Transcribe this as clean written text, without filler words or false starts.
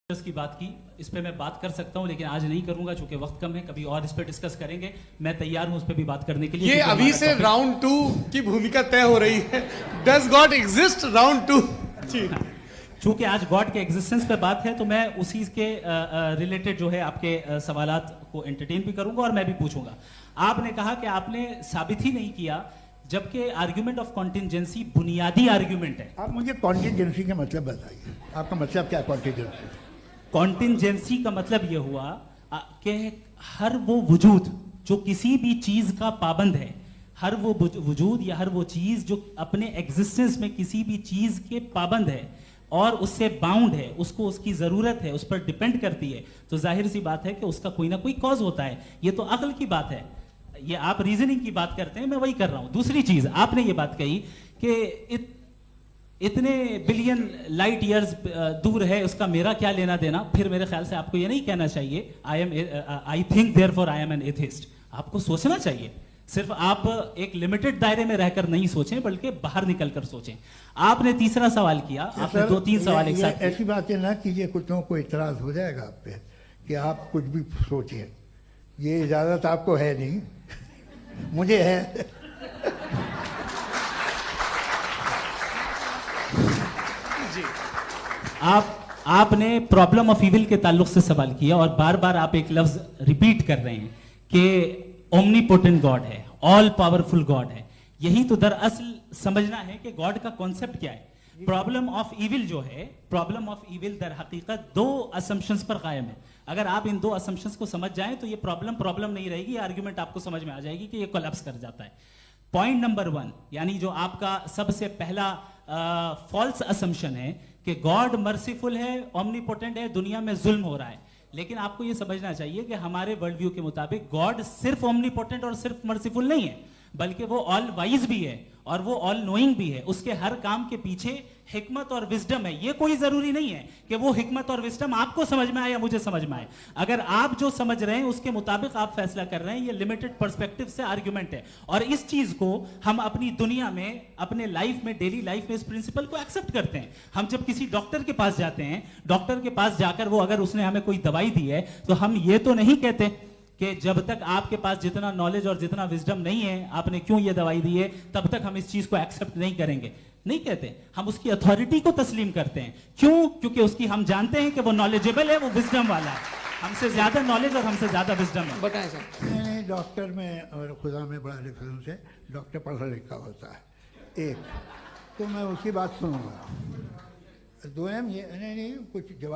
की बात की, इस पे मैं बात कर सकता हूं लेकिन आज नहीं करूंगा चूंकि वक्त कम है। कभी और इस पे डिस्कस करेंगे। मैं तैयार हूं उस पे भी बात करने के लिए। ये अभी से राउंड 2 की भूमिका तय हो रही है। Does God exist round 2। चूंकि आज गॉड के एग्जिस्टेंस पे बात है तो मैं उसी के रिलेटेड जो है आपके सवालात को एंटरटेन भी करूंगा और मैं भी पूछूंगा। आपने कहा कि आपने साबित ही नहीं किया, जबकि आर्ग्यूमेंट ऑफ कॉन्टिजेंसी बुनियादी आर्ग्यूमेंट है। आप मुझे कॉन्टिजेंसी का मतलब बताइए, आपका मतलब क्या कॉन्टिजेंसी? कॉन्टिजेंसी का मतलब यह हुआ कि हर वो वजूद जो किसी भी चीज का पाबंद है, हर वो वजूद या हर वो चीज जो अपने एग्जिस्टेंस में किसी भी चीज के पाबंद है और उससे बाउंड है, उसको उसकी जरूरत है, उस पर डिपेंड करती है, तो जाहिर सी बात है कि उसका कोई ना कोई कॉज होता है। ये तो अक्ल की बात है। ये आप रीजनिंग की बात करते हैं, मैं वही कर रहा हूं। दूसरी चीज आपने ये बात कही कि इतने बिलियन लाइट ईयर्स दूर है, उसका मेरा क्या लेना देना। फिर मेरे ख्याल से आपको ये नहीं कहना चाहिए I think therefore I am an atheist. आपको सोचना चाहिए। सिर्फ आप एक लिमिटेड दायरे में रहकर नहीं सोचें, बल्कि बाहर निकलकर सोचें। आपने तीसरा सवाल किया, आपने दो तीन सवाल एक साथ। ऐसी बातें ना कीजिए, कुछ लोगों को इतराज हो जाएगा आप पे कि आप कुछ भी सोचिए। ये इजाजत आपको है नहीं, मुझे है। आपने प्रॉब्लम ऑफ इविल के ताल्लुक से सवाल किया और बार बार आप एक लफ्ज रिपीट कर रहे हैं कि ओमनीपोटेंट गॉड है, ऑल पावरफुल गॉड है। यही तो दरअसल समझना है कि गॉड का कॉन्सेप्ट क्या है। प्रॉब्लम ऑफ इविल जो है, प्रॉब्लम ऑफ इविल दर हकीकत दो असम्पशंस पर कायम है। अगर आप इन दो असम्पशंस को समझ जाएं तो ये प्रॉब्लम नहीं रहेगी, आर्ग्यूमेंट आपको समझ में आ जाएगी कि ये कोलैप्स कर जाता है। पॉइंट नंबर 1, यानी जो आपका सबसे पहला फॉल्स असम्पशन है कि गॉड मर्सीफुल है, ओमनीपोटेंट है, दुनिया में जुल्म हो रहा है। लेकिन आपको यह समझना चाहिए कि हमारे वर्ल्ड व्यू के मुताबिक गॉड सिर्फ ओमनीपोटेंट और सिर्फ मर्सीफुल नहीं है, बल्कि वो ऑल वाइज भी है और वो ऑल नोइंग भी है। उसके हर काम के पीछे हिकमत और विजडम है। ये कोई जरूरी नहीं है कि वो हिकमत और विजडम आपको समझ में आए या मुझे समझ में आए। अगर आप जो समझ रहे हैं उसके मुताबिक आप फैसला कर रहे हैं, ये लिमिटेड पर्सपेक्टिव से आर्ग्यूमेंट है। और इस चीज को हम अपनी दुनिया में, अपने लाइफ में, डेली लाइफ में इस प्रिंसिपल को एक्सेप्ट करते हैं। हम जब किसी डॉक्टर के पास जाते हैं, डॉक्टर के पास जाकर वो अगर उसने हमें कोई दवाई दी है तो हम ये तो नहीं कहते कि जब तक आपके पास जितना नॉलेज और जितना विजडम नहीं है, आपने क्यों ये दवाई दी है, तब तक हम इस चीज को एक्सेप्ट नहीं करेंगे। नहीं कहते, हम उसकी अथॉरिटी को तस्लीम करते हैं। क्यों? क्योंकि उसकी हम जानते हैं कि वो नॉलेजेबल है, वो विजडम वाला है, हमसे ज्यादा नॉलेज और हमसे ज्यादा विजडम है। बताएं सर। नहीं, डॉक्टर में और खुदा में बड़ा डिफरेंस है। डॉक्टर पढ़ा लिखा होता है, एक तो मैं उसकी बात सुनूंगा। दो ये नहीं कुछ जवाब